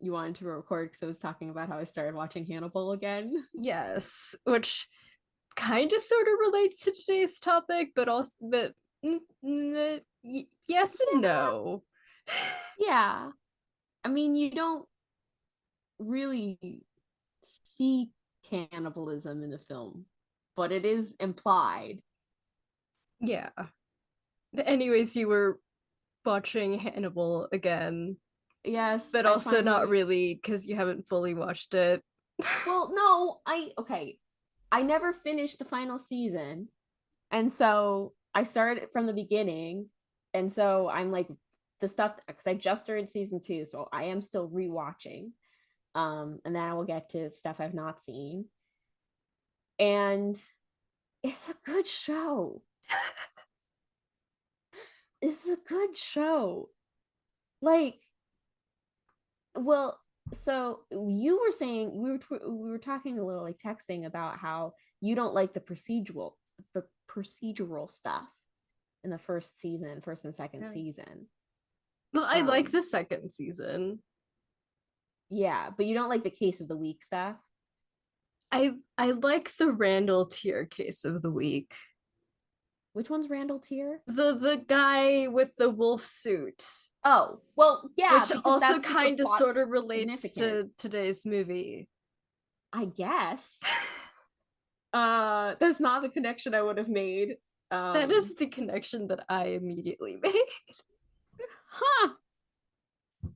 You wanted to record because I was talking about how I started watching Hannibal again. Yes, which kind of sort of relates to today's topic, but also, yes and Yeah. no. Yeah. I mean, you don't really see cannibalism in the film, but it is implied. Yeah. But anyways, you were watching Hannibal again, Yes, but I also not finally. really because you haven't fully watched it. Well, no, okay. I never finished the final season. And so I started from the beginning. And so I'm like the stuff because I just started season 2, so I am still rewatching. And then I will get to stuff I've not seen. And it's a good show. It's a good show. Like, well, so you were saying we were talking a little like texting about how you don't like the procedural stuff in the first and second Yeah. season. Well, I like Um, the second season. yeah, but you don't like the case of the week stuff. I like the Randall Tier case of the week. Which one's Randall Tier? The guy with the wolf suit, Oh, well, yeah, which because also that's super kind of plot sort of relates significant, to today's movie. I guess. That's not the connection I would have made. That Um, is the connection that I immediately made. huh.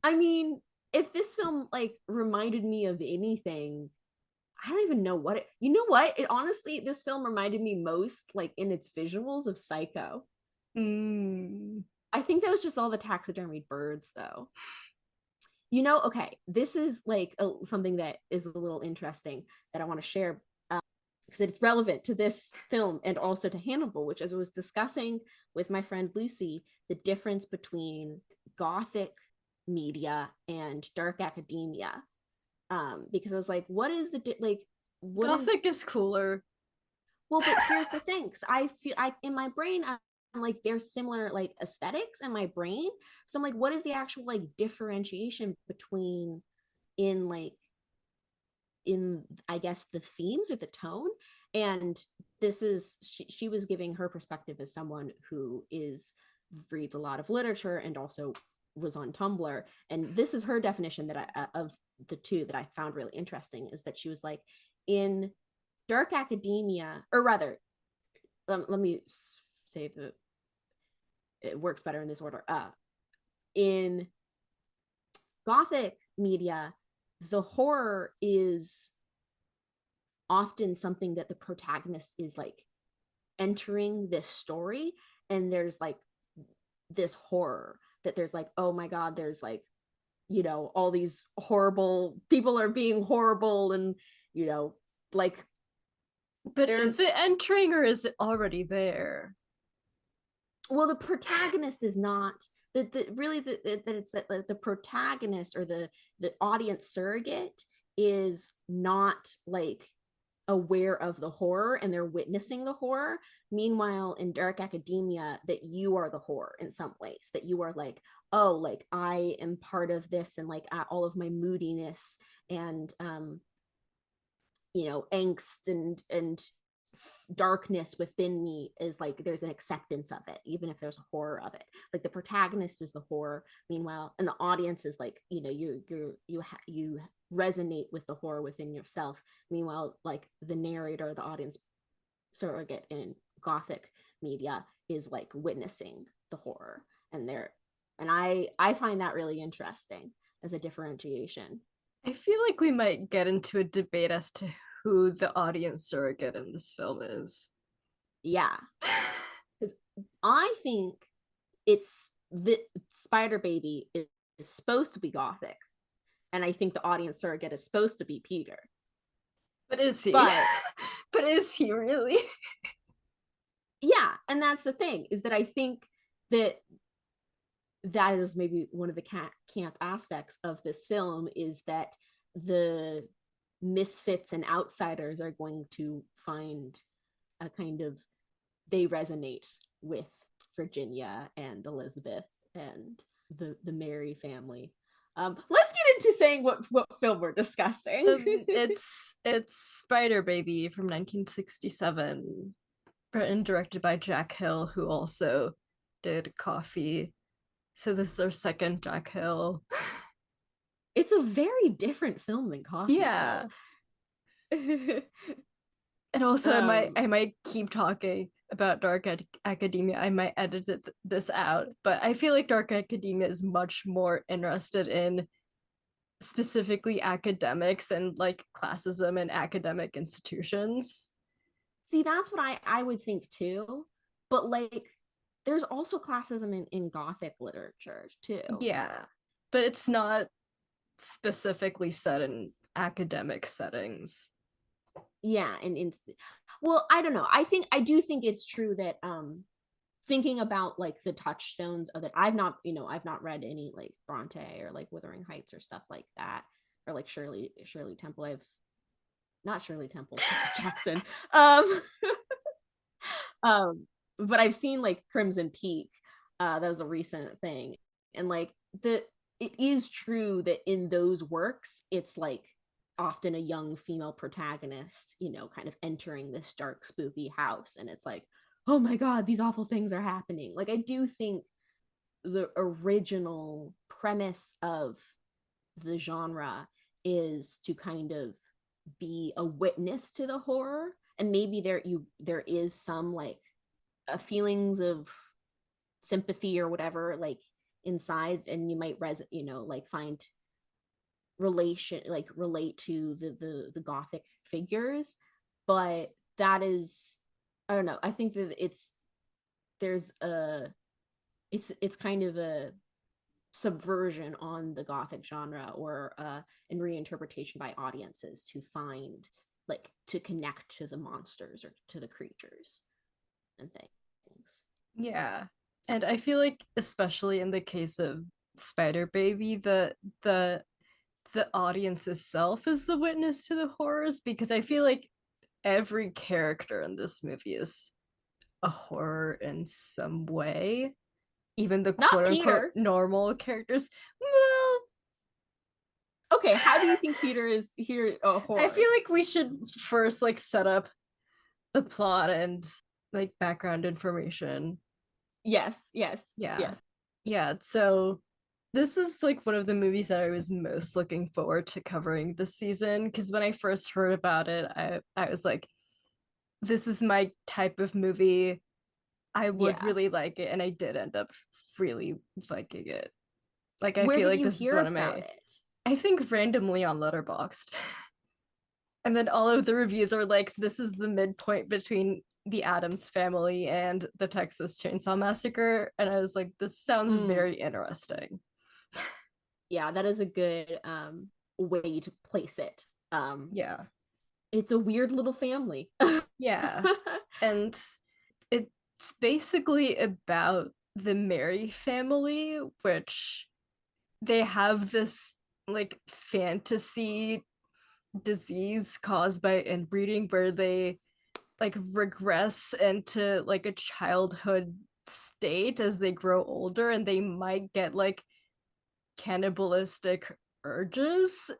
I mean, if this film like reminded me of anything, I don't even know what it. You know what? It honestly, this film reminded me most, like in its visuals, of Psycho. Mm. I think that was just all the taxidermied birds, though. Okay, this is like something that is a little interesting that I want to share because it's relevant to this film and also to Hannibal, which, as I was discussing with my friend Lucy, the difference between Gothic media and dark academia. Because I was like, what is what is Gothic is cooler. well, but here's the thing. 'Cause I feel I in my brain, I'm like there's similar like aesthetics in my brain. So I'm like, what is the actual like differentiation between in like in I guess the themes or the tone? And this is she was giving her perspective as someone who is reads a lot of literature and also was on Tumblr. And this is her definition that I of the two that I found really interesting is that she was like in dark academia, or rather, let me say that it works better in this order. In Gothic media, the horror is often something that the protagonist is like entering this story, and there's like this horror that there's like, oh my God, there's like, all these horrible people are being horrible, and, like But they're is it entering or is it already there? well, the protagonist is not that it's that the protagonist or the audience surrogate is not like aware of the horror and they're witnessing the horror. Meanwhile, in dark academia, that you are the horror in some ways, that you are like, oh, like I am part of this, and like all of my moodiness and angst and darkness within me is like there's an acceptance of it, even if there's a horror of it. Like the protagonist is the horror, meanwhile, and the audience is like, you resonate with the horror within yourself. Meanwhile, like the narrator, the audience surrogate in Gothic media is like witnessing the horror, and they're And I find that really interesting as a differentiation. I feel like we might get into a debate as to who the audience surrogate in this film is. Yeah, because I think it's the Spider Baby is supposed to be gothic, and I think the audience surrogate is supposed to be Peter. But is he? But But is he really? yeah, and that's the thing, is that I think that that is maybe one of the camp aspects of this film, is that the misfits and outsiders are going to find a kind of, they resonate with Virginia and Elizabeth and the Mary family. Let's get into saying what film we're discussing. It's Spider Baby from 1967, written and directed by Jack Hill, who also did Coffee. So this is our second Jack Hill. It's a very different film than Coffee. Yeah. And also, I might keep talking about Dark Academia. I might edit this out, but I feel like Dark Academia is much more interested in specifically academics and like classism and academic institutions. See, that's what I would think too. But like, there's also classism in Gothic literature too. Yeah, but it's not specifically set in academic settings. Yeah, and well, I don't know. I do think it's true that thinking about like the touchstones of it, I've not read any like Bronte or like Wuthering Heights or stuff like that, or like Shirley Temple. I've not Shirley Temple, Jackson. um but I've seen like Crimson Peak. That was a recent thing. And like it is true that in those works it's like often a young female protagonist, kind of entering this dark spooky house, and it's like, oh my god, these awful things are happening. Like, I do think the original premise of the genre is to kind of be a witness to the horror, and maybe there is some like feelings of sympathy or whatever like inside, and you might like find relate to the gothic figures. But that is, I don't know, I think that there's a it's kind of a subversion on the gothic genre, or in reinterpretation by audiences to find, like, to connect to the monsters or to the creatures and things. Yeah. And I feel like especially in the case of Spider Baby, the audience itself is the witness to the horrors, because I feel like every character in this movie is a horror in some way, even the Not quote unquote Peter. normal characters. Well, Okay, how do you think Peter is here a horror? I feel like we should first like set up the plot and like background information. Yes. Yeah. Yeah, so this is like one of the movies that I was most looking forward to covering this season, because when I first heard about it, I was like, this is my type of movie. I would Yeah. really like it, and I did end up really liking it. Like, I Where feel did like you this is hear one of about my, it? I think randomly on Letterboxd. And then all of the reviews are like, this is the midpoint between the Addams Family and the Texas Chainsaw Massacre. And I was like, this sounds very interesting. Yeah, that is a good way to place it. Yeah. It's a weird little family. Yeah. And it's basically about the Mary family, which they have this like fantasy disease caused by inbreeding where they like regress into like a childhood state as they grow older, and they might get like cannibalistic urges,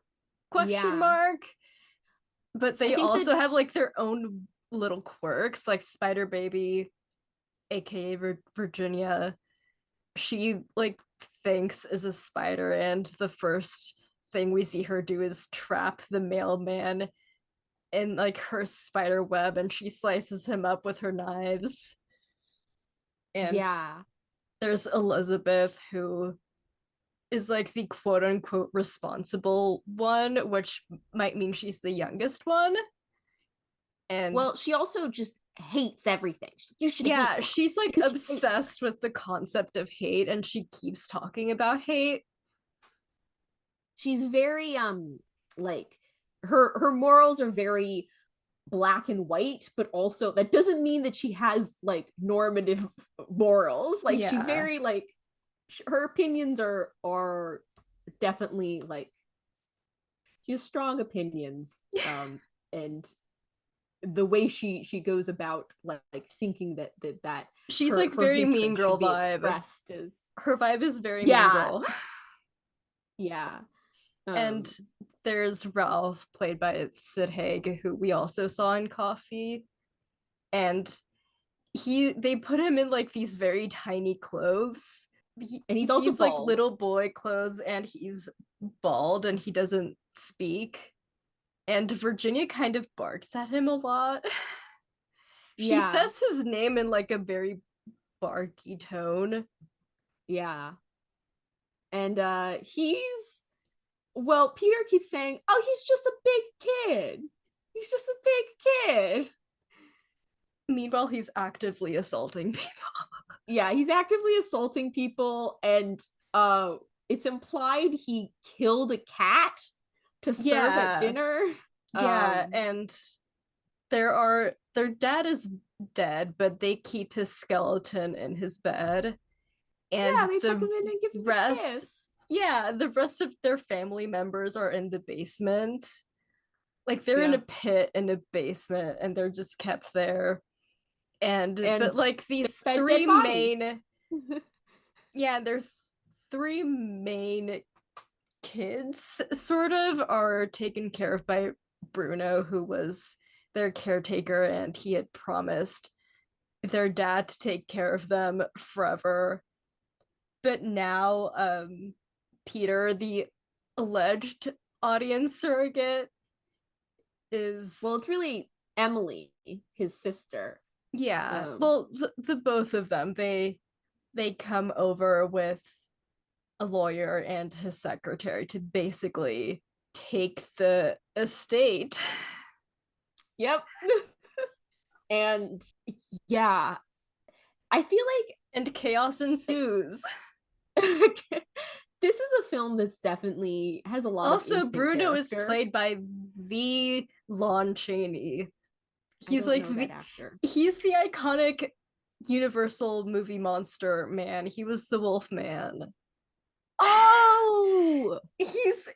question Yeah. mark. But I they think that also have like their own little quirks, like Spider Baby, aka Virginia. She like thinks is a spider, and the first thing we see her do is trap the mailman in like her spider web, and she slices him up with her knives. And yeah. there's Elizabeth, who is like the quote unquote responsible one, which might mean she's the youngest one. And Well, she also just hates everything. You should hate yeah, life. she's like You should hate life. obsessed with the concept of hate, and she keeps talking about hate. She's very like her morals are very black and white, but also that doesn't mean that she has like normative morals. Like she's Yeah. very like her opinions are definitely like she has strong opinions. And the way she goes about like thinking that She's like her very mean hatred girl should be vibe. expressed is Her vibe is very mean yeah, girl. yeah. And um there's Ralph, played by Sid Haig, who we also saw in Coffee. And they put him in like these very tiny clothes. and he's also These like bald. little boy clothes, and he's bald and he doesn't speak. And Virginia kind of barks at him a lot. She Yeah, says his name in like a very barky tone. yeah. And he's well, Peter keeps saying, oh, he's just a big kid, he's just a big kid. Meanwhile, he's actively assaulting people. Yeah, he's actively assaulting people, and it's implied he killed a cat to serve at Yeah. dinner. Yeah, um and their dad is dead, but they keep his skeleton in his bed. And yeah, they tuck him the in and give him a rest, kiss. yeah, the rest of their family members are in the basement. Like they're in a Yeah, pit in a basement and they're just kept there. And but and like they these fed dead three bodies. main, yeah, their three main kids sort of are taken care of by Bruno, who was their caretaker, and he had promised their dad to take care of them forever. But now Peter, the alleged audience surrogate, is Well, it's really Emily, his sister. yeah. um Well, the both of them, they come over with a lawyer and his secretary to basically take the estate. yep. And yeah, I feel And chaos like ensues. this is a film that's definitely has a lot of Also, instant Bruno is character. played by the Lon Chaney. I He's don't like know that actor. he's the iconic Universal movie monster man. He was the Wolf Man. Oh, He's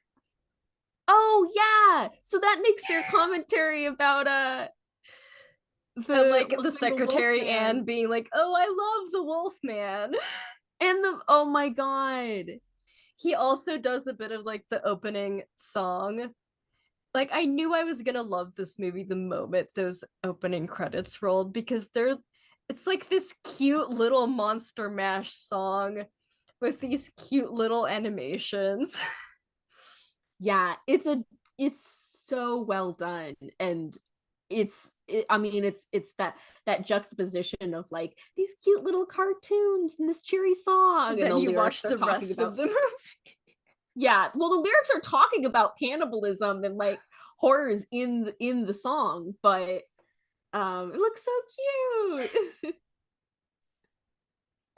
oh yeah. So that makes their commentary about and the like the loving the secretary Anne Wolfman being like, "Oh, I love the Wolf Man." and the oh my god. He also does a bit of like the opening song. Like I knew I was gonna love this movie the moment those opening credits rolled, because it's like this cute little Monster Mash song with these cute little animations. Yeah, it's so well done. And I mean it's that juxtaposition of like these cute little cartoons and this cheery song, and Then the you lyrics watch are the talking rest about of the movie. yeah, well the lyrics are talking about cannibalism and like horrors in the song, but it looks so cute.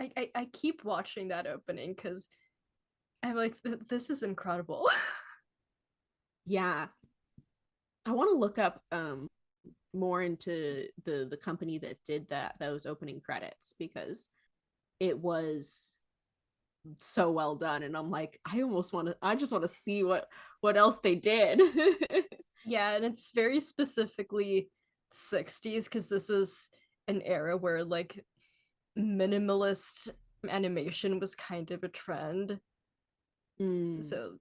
I keep watching that opening because I'm like, this is incredible. Yeah, I want to look up more into the company that did those opening credits, because it was so well done, and I'm like I just want to see what else they did. Yeah, and it's very specifically 60s because this was an era where like minimalist animation was kind of a trend. Mm. So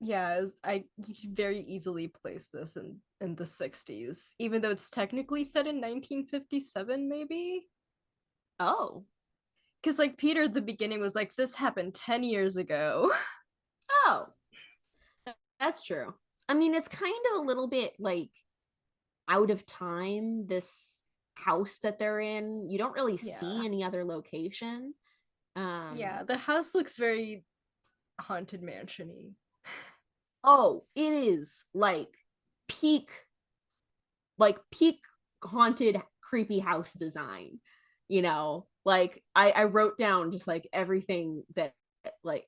yeah, I very easily place this in the 60s, even though it's technically set in 1957, maybe. Oh, Because like Peter at the beginning was like, this happened 10 years ago. oh, that's true. I mean, it's kind of a little bit like out of time, this house that they're in. You don't really Yeah. see any other location. Um, Yeah, the house looks very haunted mansion-y. oh, it is peak, peak haunted, creepy house design. I wrote down just like everything that like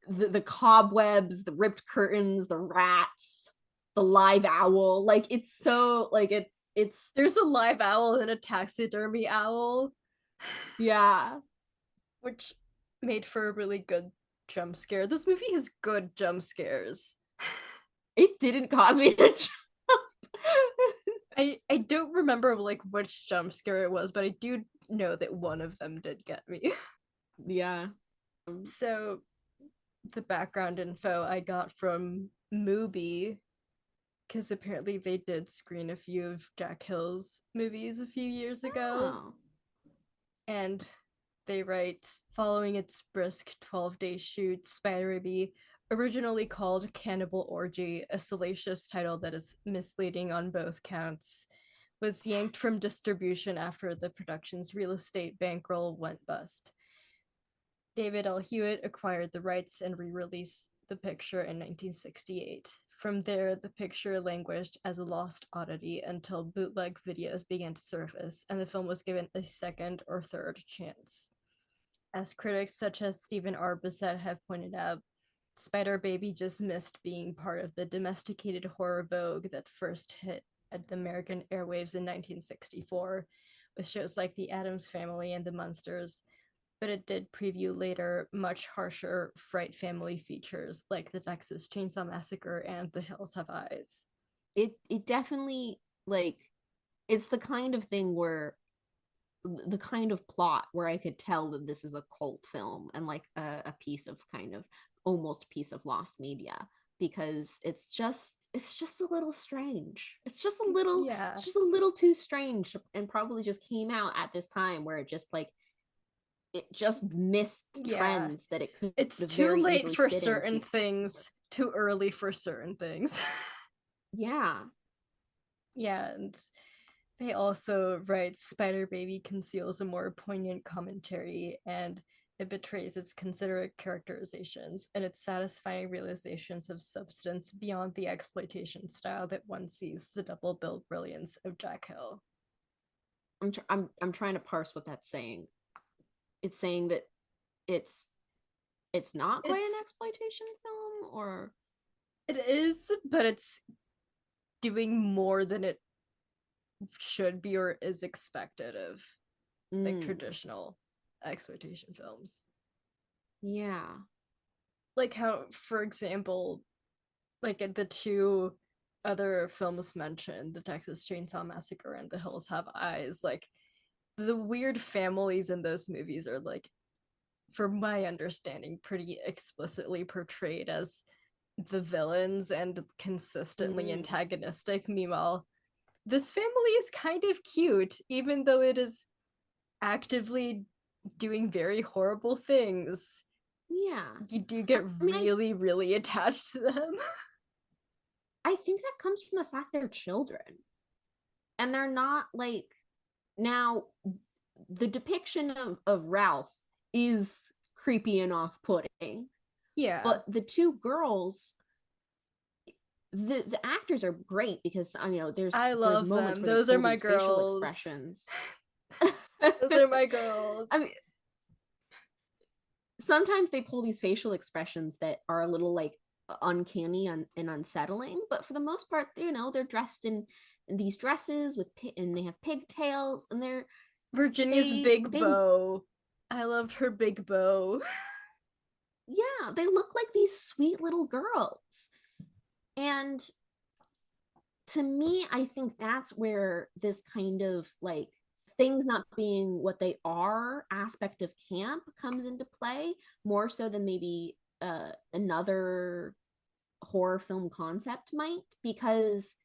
the cobwebs, the ripped curtains, the rats, the live owl. Like it's so like it's There's a live owl and a taxidermy owl, yeah. which made for a really good jump scare. This movie has good jump scares. It didn't cause me to jump. I don't remember like which jump scare it was, but I do know that one of them did get me. Yeah. So the background info I got from Mubi, because apparently they did screen a few of Jack Hill's movies a few years ago. Oh. And they write, following its brisk 12-day shoot, Spider Baby, originally called Cannibal Orgy, a salacious title that is misleading on both counts, was yanked from distribution after the production's real estate bankroll went bust. David L. Hewitt acquired the rights and re-released the picture in 1968. From there, the picture languished as a lost oddity until bootleg videos began to surface, and the film was given a second or third chance. As critics such as Stephen R. Bissett have pointed out, Spider Baby just missed being part of the domesticated horror vogue that first hit at the American airwaves in 1964, with shows like The Addams Family and The Munsters, but it did preview later, much harsher Fright Family features like The Texas Chainsaw Massacre and The Hills Have Eyes. It definitely like it's the kind of thing where the kind of plot where I could tell that this is a cult film and like a piece of kind of almost piece of lost media, because it's just a little strange. Yeah. It's just a little too strange, and probably just came out at this time where it just missed Yeah. trends that it could It's have too very late easily for fit certain into. things, too early for certain things. Yeah. Yeah, and they also write Spider Baby conceals a more poignant commentary, and it betrays its considerate characterizations and its satisfying realizations of substance beyond the exploitation style that one sees the double bill brilliance of Jack Hill. I'm trying to parse what that's saying. It's saying that it's it's not quite an It's exploitation film, or it is, but it's doing more than it should be or is expected of like mm, traditional exploitation films. yeah. Like how, for example, like the two other films mentioned, the Texas Chainsaw Massacre and The Hills Have Eyes, like the weird families in those movies are like, from my understanding, pretty explicitly portrayed as the villains and consistently Mm, antagonistic. Meanwhile, this family is kind of cute, even though it is actively doing very horrible things. yeah. You do I, get I mean, really, really attached to them. I think that comes from the fact they're children, and they're not like, now the depiction of Ralph is creepy and off-putting, Yeah, but the two girls, the actors are great, because I there's love moments them. where they Those are pull my these facial girls. expressions. Those are my girls. I mean, sometimes they pull these facial expressions that are a little like uncanny and unsettling, but for the most part, they're dressed in these dresses and they have pigtails, and Virginia's they big they bow. I loved her big bow. yeah, they look like these sweet little girls. And to me, I think that's where this kind of like things not being what they are aspect of camp comes into play, more so than maybe another horror film concept might, because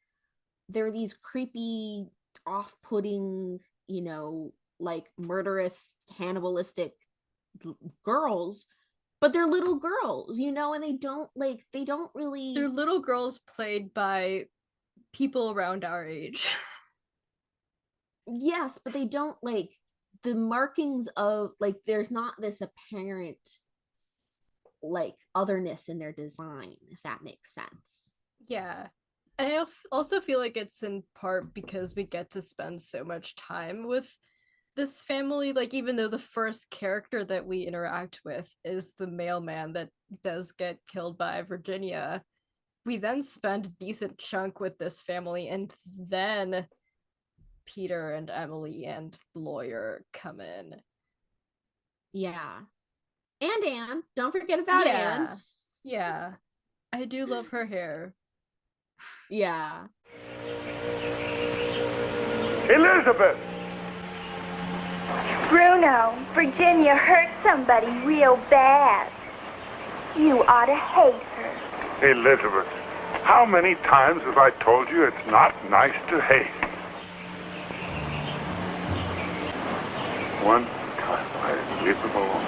there are these creepy, off-putting, like murderous, cannibalistic girls, but they're little girls, and they don't They're really. little girls played by people around our age. Yes, but they don't like the markings of like there's not this apparent like otherness in their design, if that makes sense. Yeah. And I also feel like it's in part because we get to spend so much time with this family. Like, even though the first character that we interact with is the mailman that does get killed by Virginia, we then spend a decent chunk with this family, and then Peter and Emily and the lawyer come in. Yeah. And Anne. Don't forget about Anne. Yeah. Yeah. I do love her hair. Yeah. Elizabeth! Bruno, Virginia hurt somebody real bad. You ought to hate her. Elizabeth, how many times have I told you it's not nice to hate? One time I leave them alone.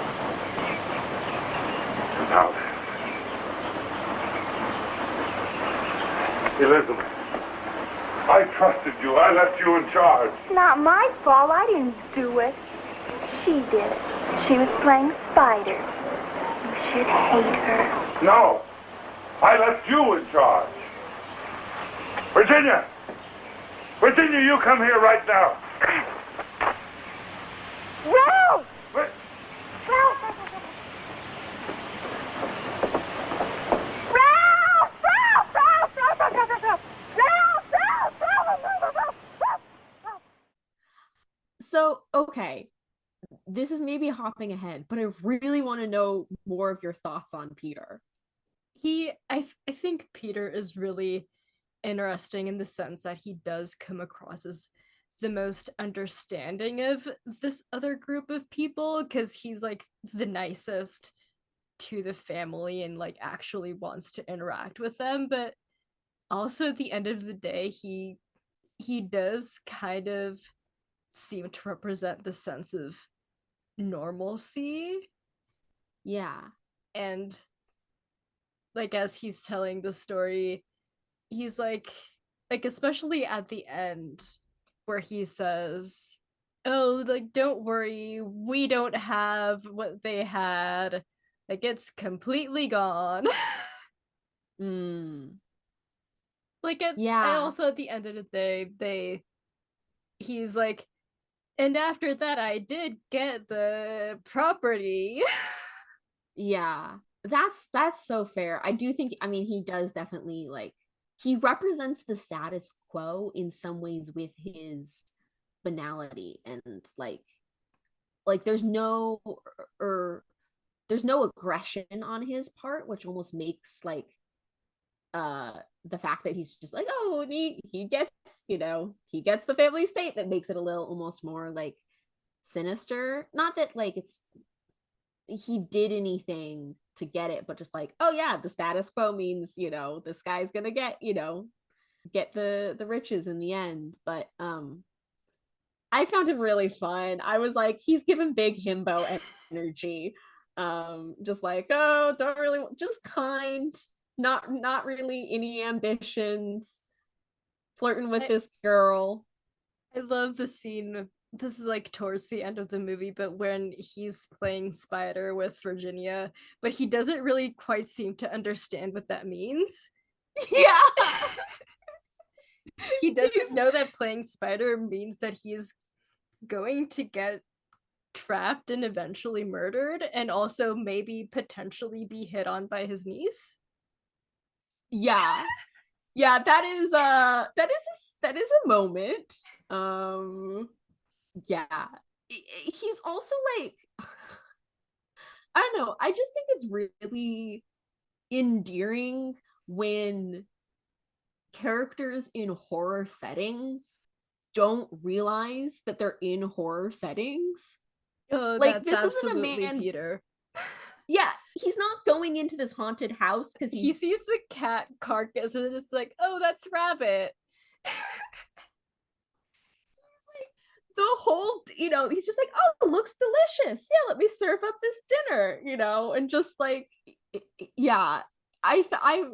And now this. Elizabeth, I trusted you. I left you in charge. It's not my fault. I didn't do it. She did it. She was playing spider. You should hate her. No, I left you in charge. Virginia! Virginia, you come here right now. Ralph! Wait. Ralph! Ralph! Ralph! Ralph! Ralph! Ralph! Ralph! Ralph! Ralph! Ralph! Ralph! Ralph! So, okay. This is maybe hopping ahead, but I really want to know more of your thoughts on Peter. I think Peter is really interesting in the sense that he does come across as the most understanding of this other group of people, because he's like the nicest to the family and like actually wants to interact with them, but also at the end of the day he does kind of seem to represent the sense of normalcy. Yeah. And like as he's telling the story, he's like especially at the end where he says, oh, like, don't worry, we don't have what they had, like it's completely gone. Mm. Like and Yeah. also at the end of the day he's like, and after that I did get the property. Yeah. That's so fair. I do think, I mean, he does definitely like he represents the status quo in some ways with his banality, and like there's no aggression on his part, which almost makes like the fact that he's just like, oh, he gets, he gets the family estate, that makes it a little almost more like sinister. Not that like it's he did anything to get it, but just like, oh yeah, the status quo means, this guy's gonna get the riches in the end. But I found him really fun. I was like, he's given big himbo energy. Just like, oh, don't really, just kind, not really any ambitions, flirting with this girl. I love the scene. This is like towards the end of the movie, but when he's playing Spider with Virginia, but he doesn't really quite seem to understand what that means. Yeah. He doesn't know that playing Spider means that he's going to get trapped and eventually murdered, and also maybe potentially be hit on by his niece. Yeah. Yeah, that is a moment. Yeah. He's also like, I don't know, I just think it's really endearing when characters in horror settings don't realize that they're in horror settings. Oh, Like, that's this isn't a absolutely man. Peter. Yeah, he's not going into this haunted house because he sees the cat carcass and it's like, oh, that's Rabbit. The whole, he's just like, oh, it looks delicious, yeah, let me serve up this dinner, and just like, yeah. I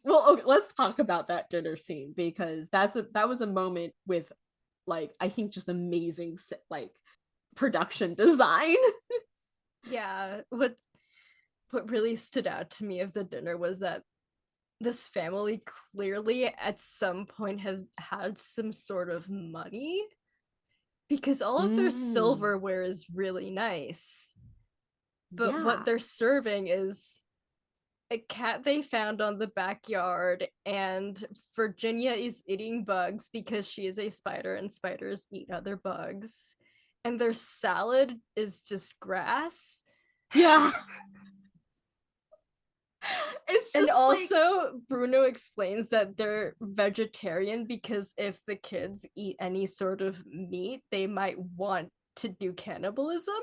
well, okay, let's talk about that dinner scene, because that was a moment with like, I think just amazing like production design. Yeah, what really stood out to me of the dinner was that this family clearly at some point has had some sort of money, because all of their silverware is really nice, but what Yeah. they're serving is a cat they found on the backyard, and Virginia is eating bugs because she is a spider and spiders eat other bugs, and their salad is just grass. Yeah. It's just And like, also, Bruno explains that they're vegetarian because if the kids eat any sort of meat, they might want to do cannibalism.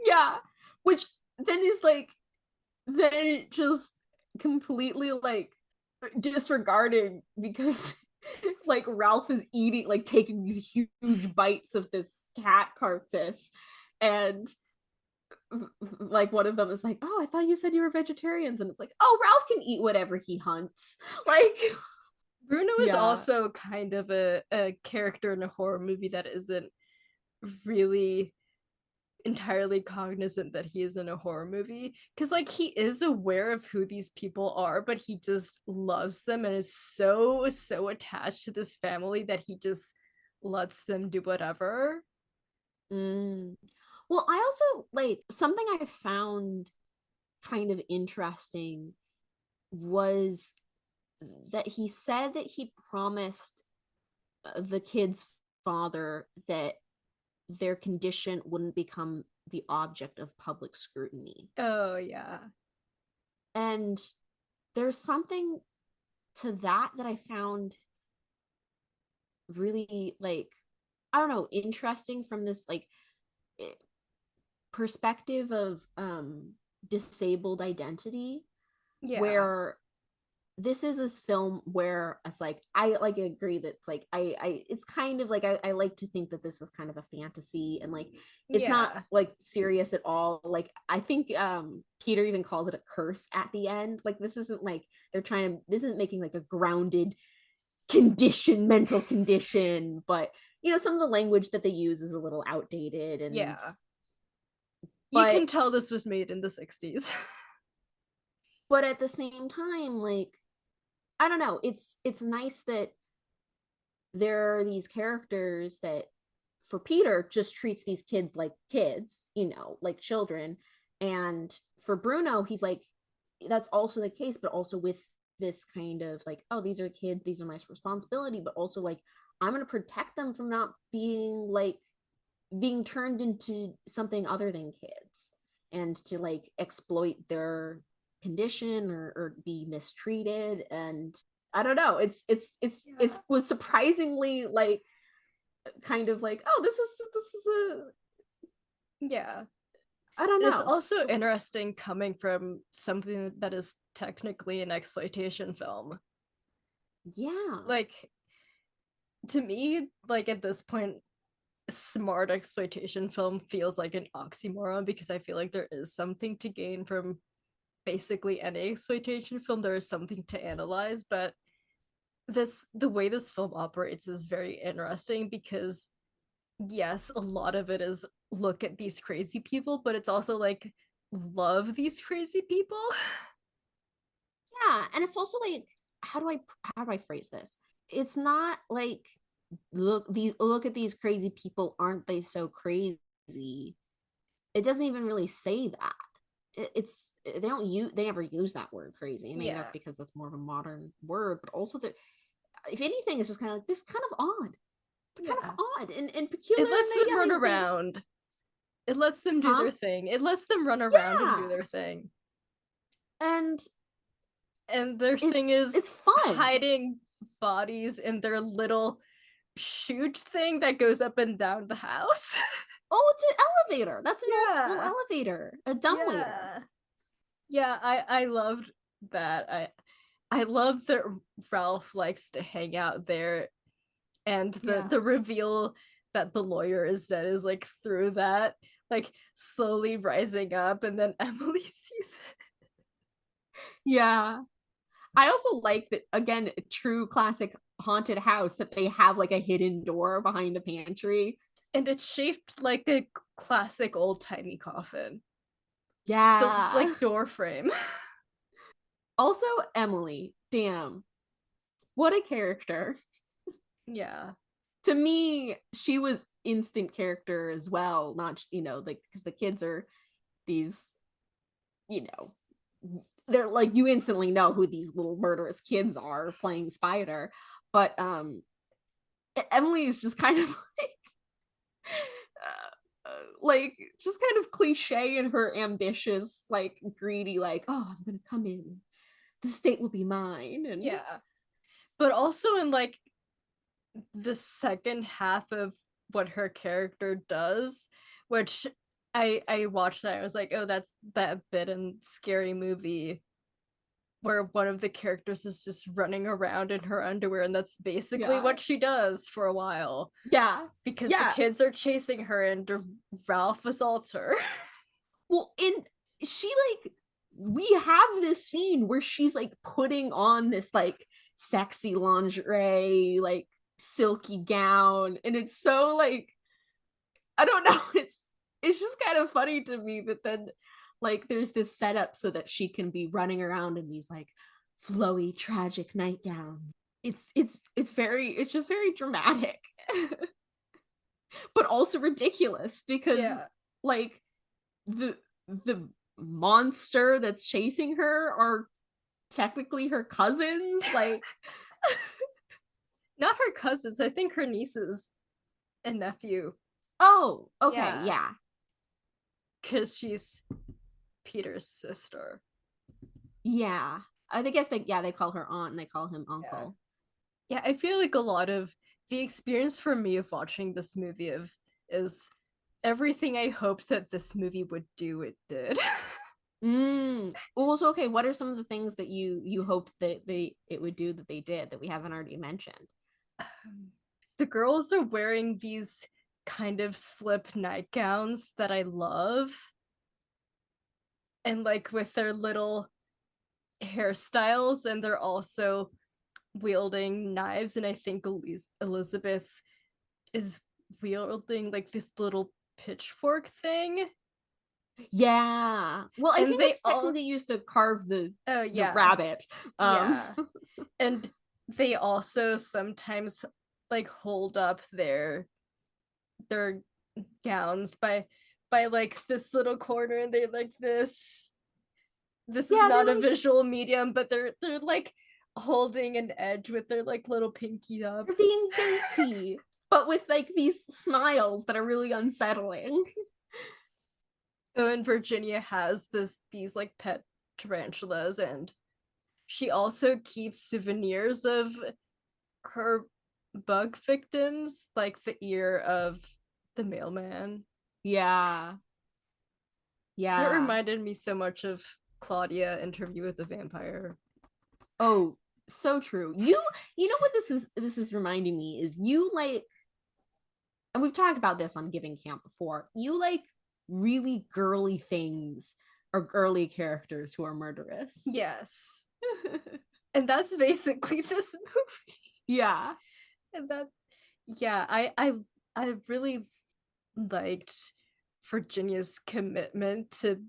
yeah, which then is like, then just completely like disregarded because like Ralph is eating, like taking these huge bites of this cat carcass, and like one of them is like, oh, I thought you said you were vegetarians, and it's like, oh, Ralph can eat whatever he hunts. Like, Bruno is yeah. also kind of a character in a horror movie that isn't really entirely cognizant that he is in a horror movie, because like he is aware of who these people are, but he just loves them and is so attached to this family that he just lets them do whatever. Mm. Well, I also like something I found kind of interesting was that he said that he promised the kid's father that their condition wouldn't become the object of public scrutiny. Oh yeah. And there's something to that I found really like, I don't know, interesting from this like perspective of disabled identity, Yeah. where this is this film where it's like I like agree that it's like I it's kind of like I like to think that this is kind of a fantasy, and like it's not Yeah. like serious at all. Like I think Peter even calls it a curse at the end. Like this isn't like they're trying to, this isn't making like a grounded condition, mental condition, but you know, some of the language that they use is a little outdated, and Yeah. You but can tell this was made in the 60s. but at the same time, like I don't know, it's nice that there are these characters that for Peter just treats these kids like kids, you know, like children. And for Bruno, he's like, that's also the case, but also with this kind of like, oh, these are kids, these are my responsibility, but also like, I'm going to protect them from not being like, being turned into something other than kids, and to like exploit their condition, or be mistreated. And I don't know, it's was surprisingly like kind of like, oh, this is a, Yeah. I don't It's know. also interesting coming from something that is technically an exploitation film. Yeah. Like, to me, like at this point, smart exploitation film feels like an oxymoron, because I feel like there is something to gain from basically any exploitation film. There is something to analyze, but the way this film operates is very interesting, because yes, a lot of it is look at these crazy people, but it's also like love these crazy people. Yeah, and it's also like, how do I phrase this? It's not like, look at these crazy people, aren't they so crazy? It doesn't even really say that. It's they don't use they never use that word crazy. I mean, that's Yeah. because that's more of a modern word, but also that if anything, it's just kind of like, this kind of odd. It's kind Yeah. of odd and peculiar. It lets And them yeah, run they around. It lets them do huh? their thing. It lets them run around and do Yeah. their thing. And And their thing it's is it's fun. hiding bodies in their little chute thing that goes up and down the house. Oh, it's an elevator. That's an old school Yeah. elevator. A dumbwaiter. Yeah. Yeah, I loved that. I love that Ralph likes to hang out there, and Yeah. the reveal that the lawyer is dead is like through that, like slowly rising up, and then Emily sees it. Yeah. I also like that, again, a true classic haunted house, that they have like a hidden door behind the pantry. And it's shaped like a classic old-timey coffin. Yeah. The like door frame. Also, Emily, damn. What a character. Yeah. To me, she was instant character as well, not, like, because the kids are these, they're like, you instantly know who these little murderous kids are playing Spider. But Emily is just kind of like just kind of cliche in her ambitious, like greedy, like, oh, I'm gonna come in, the state will be mine. And yeah, but also in like the second half of what her character does, which I watched that, I was like, oh, that's that bit in Scary Movie where one of the characters is just running around in her underwear, and that's basically what she does for a while. Yeah. Because the kids are chasing her and Ralph assaults her. Well, she like, we have this scene where she's like putting on this like sexy lingerie, like silky gown, and it's so like, I don't know, it's just kind of funny to me that then like there's this setup so that she can be running around in these like flowy tragic nightgowns. It's just very dramatic. But also ridiculous because like the monster that's chasing her are technically her cousins, like not her cousins, I think her nieces and nephew. Oh, okay, yeah. Because she's Peter's sister. Yeah. I guess they call her aunt and they call him uncle. Yeah, I feel like a lot of the experience for me of watching this movie is everything I hoped that this movie would do, it did. Well, so okay, what are some of the things that you hoped that it would do that they did that we haven't already mentioned? The girls are wearing these kind of slip nightgowns that I love, and like with their little hairstyles, and they're also wielding knives, and I think Elizabeth is wielding like this little pitchfork thing. Yeah. Well, I and think they it's technically used to carve the rabbit. Yeah. And they also sometimes like hold up their gowns by like this little corner, and they're like this is not a visual medium, but they're like holding an edge with their like little pinky up. They're being dainty, but with like these smiles that are really unsettling. Oh, and Virginia has these like pet tarantulas, and she also keeps souvenirs of her bug victims, like the ear of the mailman. Yeah. That reminded me so much of Claudia Interview with the Vampire. Oh, so true. You know what this is reminding me is, you like, and we've talked about this on Giving Camp before, you like really girly things or girly characters who are murderous. Yes. And that's basically this movie. Yeah. And that, yeah, I really liked Virginia's commitment to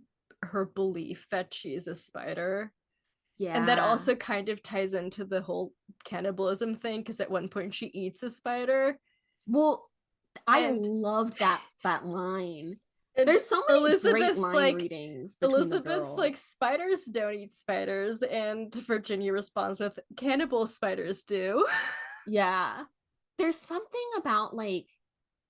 her belief that she is a spider. Yeah. And that also kind of ties into the whole cannibalism thing, because at one point she eats a spider. Well, I loved that line. There's so many great line readings between the girls. Like, spiders don't eat spiders, and Virginia responds with, cannibal spiders do. Yeah. There's something about like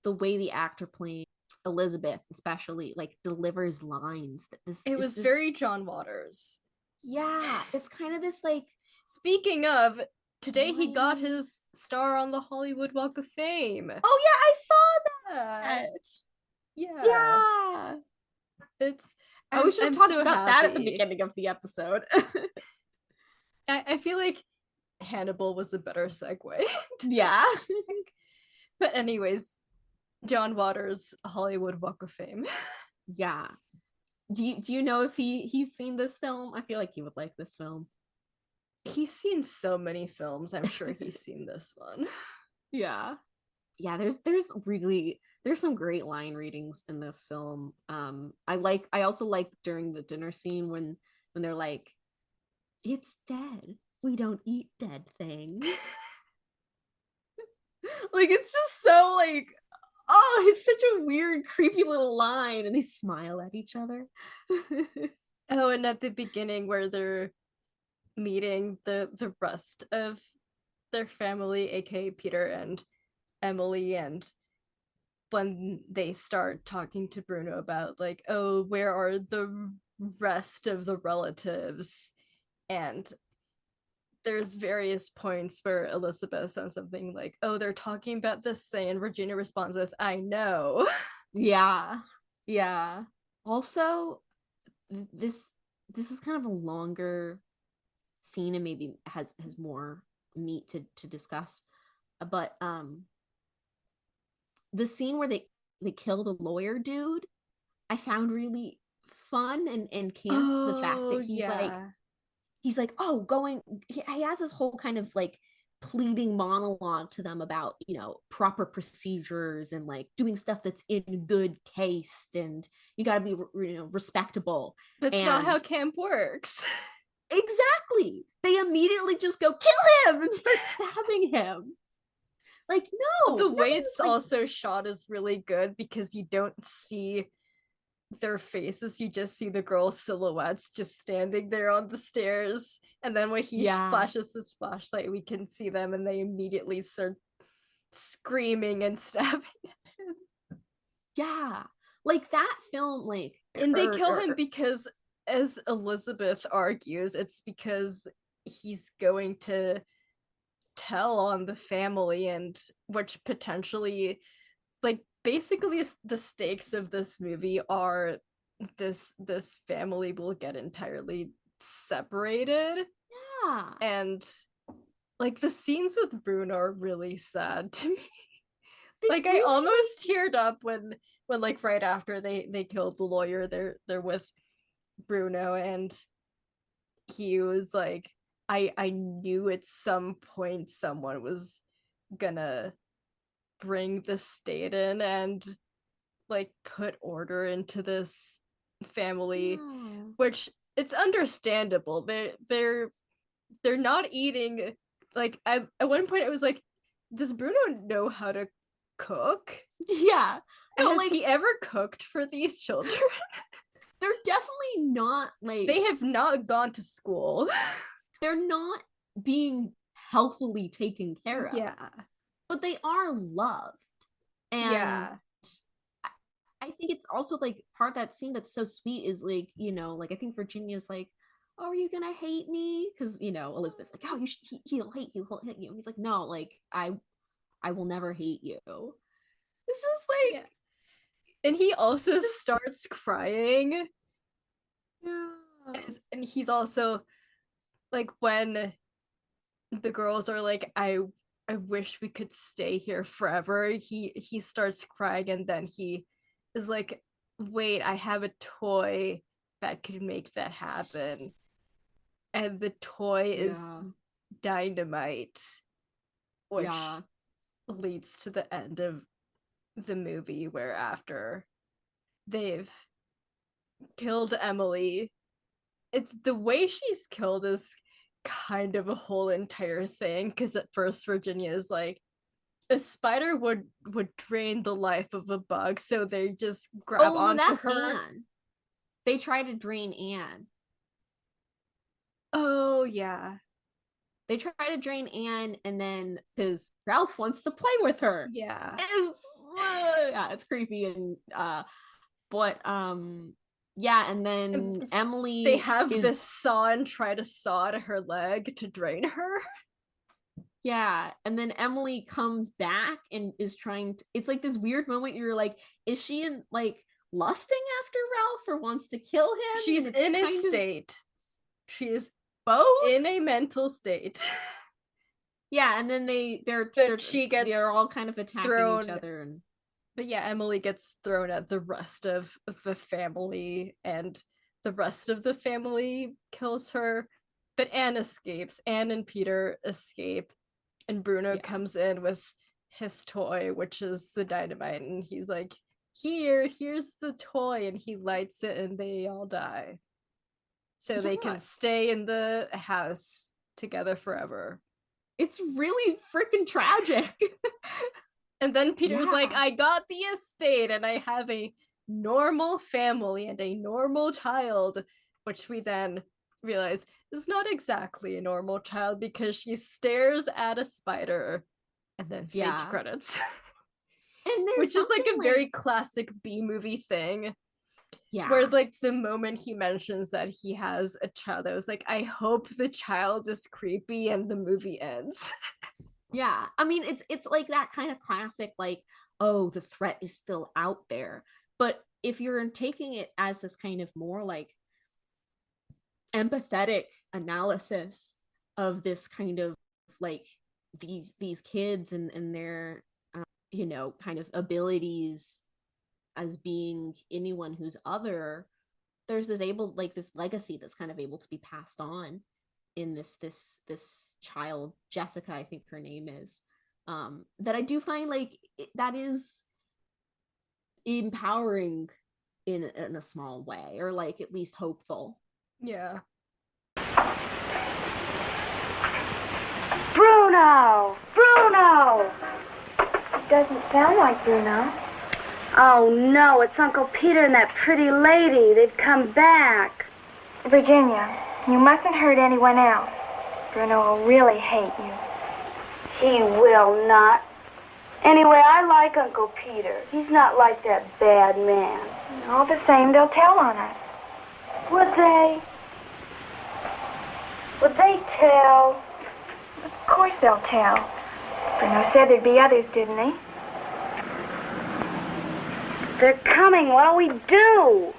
the way the actor playing Elizabeth especially like delivers lines that it was just very John Waters. Yeah, it's kind of this like, speaking of, today he got his star on the Hollywood Walk of Fame. Oh yeah, I saw that. Yeah. It's we should have talked about that at the beginning of the episode. I feel like Hannibal was a better segue. Yeah. But anyways, John Waters, Hollywood Walk of Fame. Yeah. Do you know if he's seen this film? I feel like he would like this film. He's seen so many films. I'm sure he's seen this one. Yeah. Yeah, there's really There's some great line readings in this film. I also like during the dinner scene when they're like, it's dead. We don't eat dead things. Like, it's just so like, oh, it's such a weird, creepy little line, and they smile at each other. Oh, and at the beginning where they're meeting the rest of their family, aka Peter and Emily, and when they start talking to Bruno about like, oh, where are the rest of the relatives? And there's various points where Elizabeth says something like, oh, they're talking about this thing, and Virginia responds with, I know. Yeah. Yeah. Also, this is kind of a longer scene and maybe has more meat to discuss. But the scene where they kill the lawyer dude, I found really fun and camp. The fact Oh, that yeah. he's like, oh, going, he has this whole kind of like pleading monologue to them about, you know, proper procedures and like doing stuff that's in good taste, and you got to be, you know, respectable. That's not And how camp works. exactly, they immediately just go kill him and start stabbing him. Like, no, The way nothing, it's like, also shot is really good because you don't see their faces, you just see the girls' silhouettes just standing there on the stairs, and then when he yeah, flashes his flashlight we can see them and they immediately start screaming and stabbing him. yeah, like that film, like, And they kill him because, as Elizabeth argues, it's because he's going to tell on the family, and which potentially, like, basically the stakes of this movie are this family will get entirely separated. yeah, And like the scenes with Bruno are really sad to me. they Like I really almost teared up when like right after they killed the lawyer, they're with Bruno, and he was like, I knew at some point someone was gonna bring the state in and like put order into this family, yeah. which it's understandable. They're not eating, like at one point it was like, does Bruno know how to cook? Yeah, no, Has like, he ever cooked for these children? they're definitely not like, They have not gone to school. they're not being healthily taken care of, Yeah. but they are loved. And Yeah. I think it's also like part of that scene that's so sweet is like, you know, like I think Virginia's like, oh, are you gonna hate me? Because, you know, Elizabeth's like, oh, he'll hate you, he'll hate you. And he's like, no, like I will never hate you. It's just Yeah. like, And he also just, starts crying. yeah, And he's also like, when the girls are like, I wish we could stay here forever, he starts crying, and then he is like, wait, I have a toy that could make that happen. And the toy is yeah, dynamite, which yeah, leads to the end of the movie, where after they've killed Emily, it's the way she's killed is kind of a whole entire thing, because at first Virginia is like, a spider would drain the life of a bug, so they just grab oh no, onto that's her. Anne. They try to drain Anne. Oh yeah. They try to drain Anne, and then because Ralph wants to play with her. Yeah. Yeah, it's creepy. And but yeah, and then They Emily have this is, saw and try to saw to her leg to drain her. yeah, and then Emily comes back and is trying to, it's like this weird moment, you're like, is she in like lusting after Ralph or wants to kill him? She's And it's in a kind of state. She is both. in a mental state. Yeah, and then But she gets they're all kind of attacking each thrown. other. And But yeah, Emily gets thrown at the rest of the family, and the rest of the family kills her. But Anne escapes. Anne and Peter escape, and Bruno yeah, comes in with his toy, which is the dynamite, and he's like, here's the toy, and he lights it and they all die. So they can stay in the house together forever. It's really freaking tragic. And then Peter's like, I got the estate and I have a normal family and a normal child, which we then realize is not exactly a normal child because she stares at a spider and then fade to credits. And there's which is like a very classic B-movie thing. Yeah. Where like the moment he mentions that he has a child, I was like, I hope the child is creepy and the movie ends. Yeah. I mean, it's like that kind of classic, like, oh, the threat is still out there. But if you're taking it as this kind of more like empathetic analysis of this kind of like these kids and their you know, kind of abilities as being anyone who's other, there's this this legacy that's kind of able to be passed on in this child, Jessica, I think her name is, that I do find like that is empowering in a small way, or like at least hopeful. Yeah. Bruno! Doesn't sound like Bruno. Oh, no, it's Uncle Peter and that pretty lady. They've come back. Virginia, you mustn't hurt anyone else. Bruno will really hate you. He will not. Anyway, I like Uncle Peter. He's not like that bad man. All the same, they'll tell on us. Would they? Would they tell? Of course they'll tell. Bruno said there'd be others, didn't he? They're coming. What'll we do?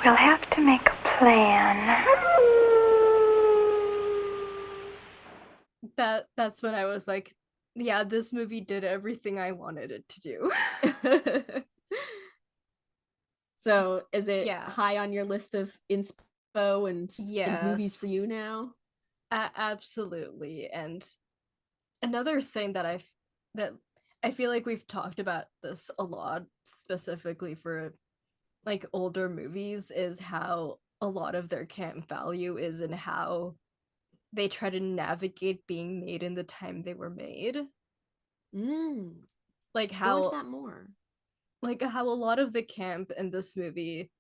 We'll have to make a plan. That's when I was like, yeah, this movie did everything I wanted it to do. So is it high on your list of inspo and movies for you now? Absolutely. And another thing that I feel like we've talked about this a lot, specifically for like older movies, is how a lot of their camp value is in how they try to navigate being made in the time they were made. Like how Go into that more. Like how a lot of the camp in this movie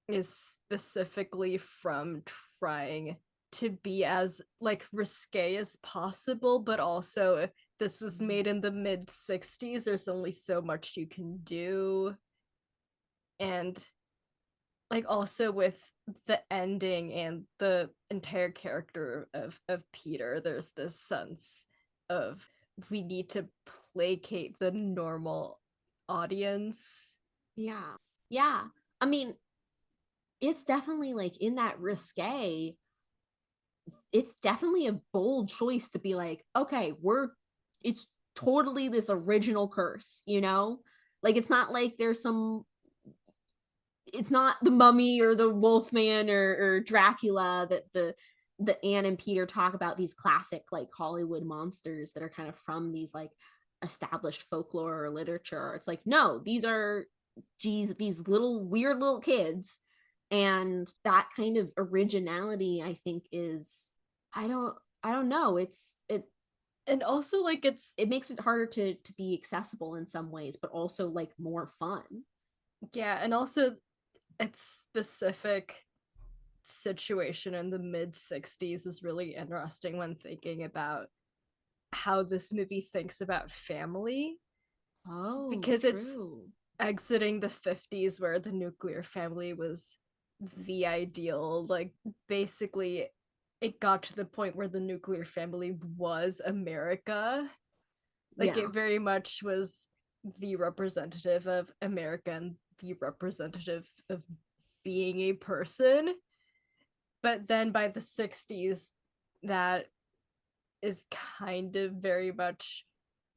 is specifically from trying to be as like risque as possible, but also if this was made in the mid-60s, there's only so much you can do. And like also with the ending and the entire character of Peter, there's this sense of we need to placate the normal audience. Yeah. I mean, it's definitely like in that risque, it's definitely a bold choice to be like, okay, it's totally this original curse, you know? Like it's not like there's it's not the Mummy or the Wolfman or Dracula that the Anne and Peter talk about, these classic like Hollywood monsters that are kind of from these like established folklore or literature. It's like, no, these are these little weird little kids. And that kind of originality, I think, is I don't know. And also like it makes it harder to be accessible in some ways, but also like more fun. Yeah, and also its specific situation in the mid-60s is really interesting when thinking about how this movie thinks about family. Oh, because true. It's exiting the 50s where the nuclear family was the ideal. Like basically it got to the point where the nuclear family was America. Like it very much was the representative of America and the representative of being a person. But then by the 60s, that is kind of very much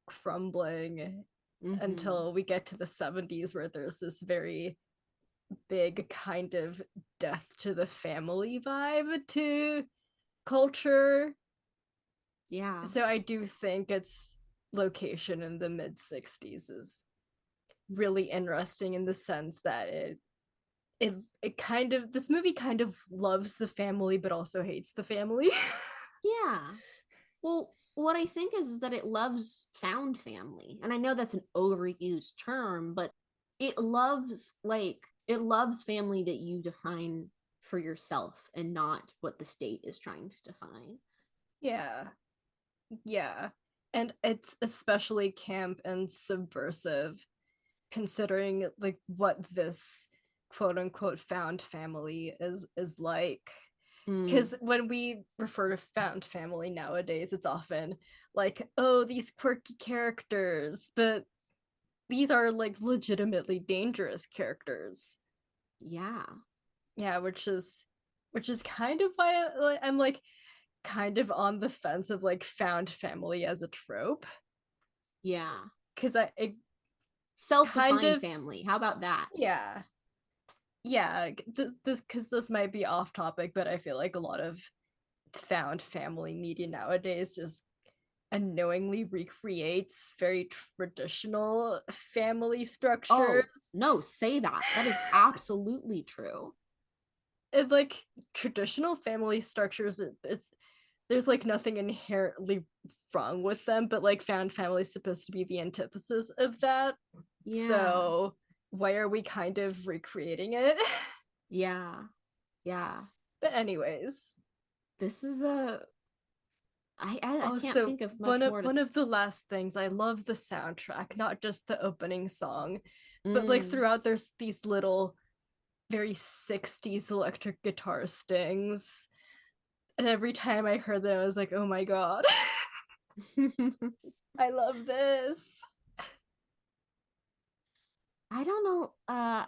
crumbling until we get to the 70s, where there's this very big kind of death to the family vibe to culture. Yeah. So I do think its location in the mid 60s is really interesting in the sense that it kind of, this movie kind of loves the family but also hates the family. Yeah. Well, what I think is that it loves found family. And I know that's an overused term, but it loves family that you define for yourself and not what the state is trying to define. Yeah. Yeah. And it's especially camp and subversive considering like what this quote unquote found family is like. Because when we refer to found family nowadays, it's often like, oh, these quirky characters, but these are like legitimately dangerous characters. Yeah. Yeah, which is kind of why I'm like kind of on the fence of like found family as a trope. Yeah. Because it Self-defined kind of, family. How about that? yeah, yeah. This might be off topic, but I feel like a lot of found family media nowadays just unknowingly recreates very traditional family structures. Oh, no, say that. That is absolutely true. And like traditional family structures, it's there's like nothing inherently wrong with them, but like found family is supposed to be the antithesis of that. Yeah. So why are we kind of recreating it? Yeah. Yeah. But anyways, This is a I can't also think of much one of more to one of the last things, I love the soundtrack, not just the opening song, but like Mm. throughout there's these little very 60s electric guitar stings. And every time I heard them, I was like, oh my god, I love this. I don't know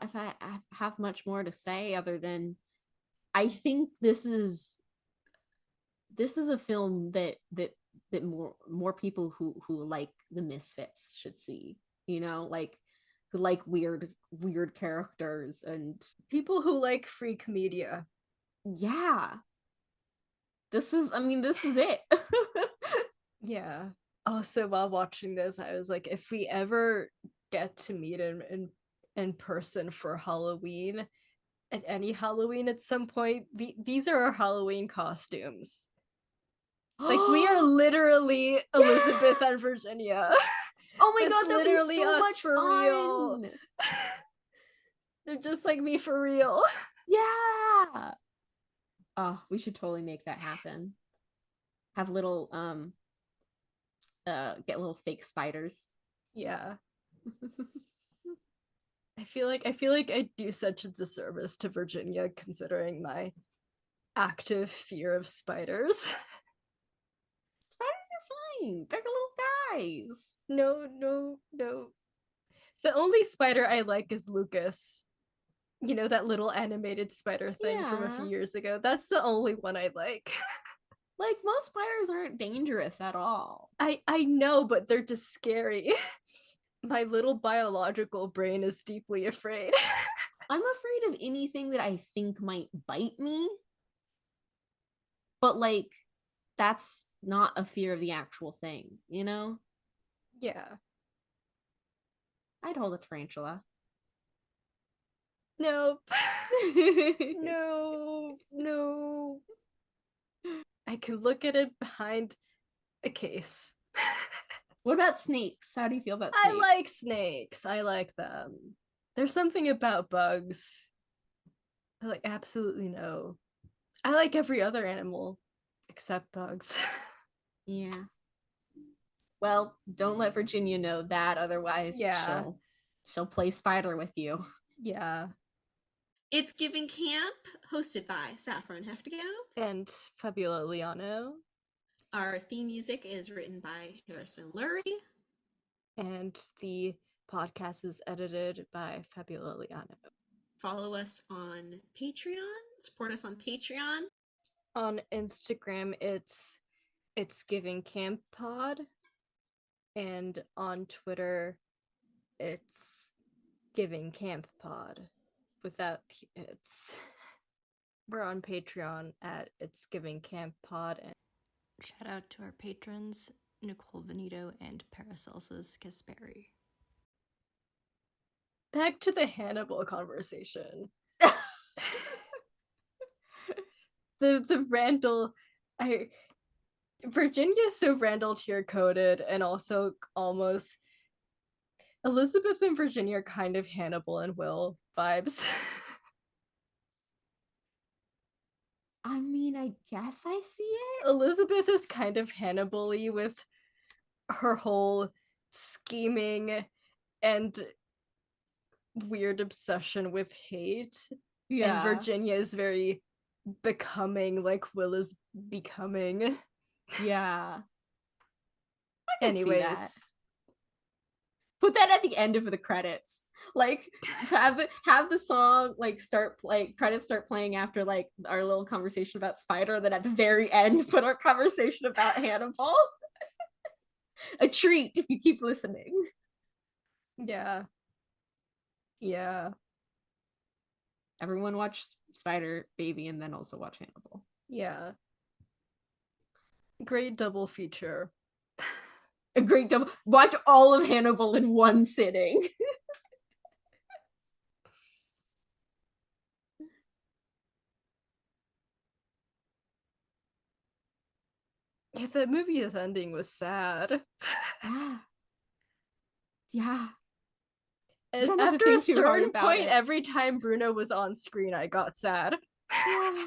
if I have much more to say other than I think this is a film that more people who like the Misfits should see, like who like weird characters and People who like freak media. yeah. This is it. Yeah. Also, while watching this, I was like, if we ever get to meet in person for Halloween, at any Halloween at some point, these are our Halloween costumes. Like we are literally Elizabeth Yeah! and Virginia. Oh my That's god, that'd be literally so us much for real. fun. They're just like me for real. Yeah. Oh, we should totally make that happen. Have little get little fake spiders. Yeah. I feel like I do such a disservice to Virginia considering my active fear of spiders. Spiders are fine. They're little guys. No, no, no. The only spider I like is Lucas. You know, that little animated spider thing from a few Yeah. years ago. That's the only one I like. Like most spiders aren't dangerous at all. I know, but they're just scary. My little biological brain is deeply afraid. I'm afraid of anything that I think might bite me. But like that's not a fear of the actual thing? Yeah. I'd hold a tarantula. Nope. No, no. I can look at it behind a case. What about snakes? How do you feel about I snakes? like snakes. I like them. There's something about bugs. I like absolutely no. I like every other animal except bugs. Yeah. Well, don't let Virginia know that, otherwise Yeah. she'll play spider with you. Yeah. It's Giving Camp, hosted by Saffron Hefta-Gaub. And Fabiola Liaño. Our theme music is written by Harrison Lurie. And the podcast is edited by Fabiola Liaño. Follow us on Patreon. Support us on Patreon. On Instagram, it's Giving Camp Pod. And on Twitter, it's Giving Camp Pod. Without it's. We're on Patreon at It's Giving Camp Pod. Shout out to our patrons, Nicole Veneto and Paracelsus Kasperi. Back to the Hannibal conversation. the Randall, Virginia's so Randall tear-coated, and also almost Elizabeth and Virginia are kind of Hannibal and Will vibes. I mean, I guess I see it. Elizabeth is kind of Hannibal-y with her whole scheming and weird obsession with hate. Yeah. And Virginia is very becoming, like Will is becoming. Yeah. Anyways, put that at the end of the credits. Like have the song like credits start playing after like our little conversation about Spider, then at the very end put our conversation about Hannibal. A treat if you keep listening. Yeah. Everyone watch Spider Baby and then also watch Hannibal. Yeah. Great double feature. A great double. Watch all of Hannibal in one sitting. Yeah, the movie's ending was sad. Yeah. And after a certain point, every time Bruno was on screen, I got sad. Yeah.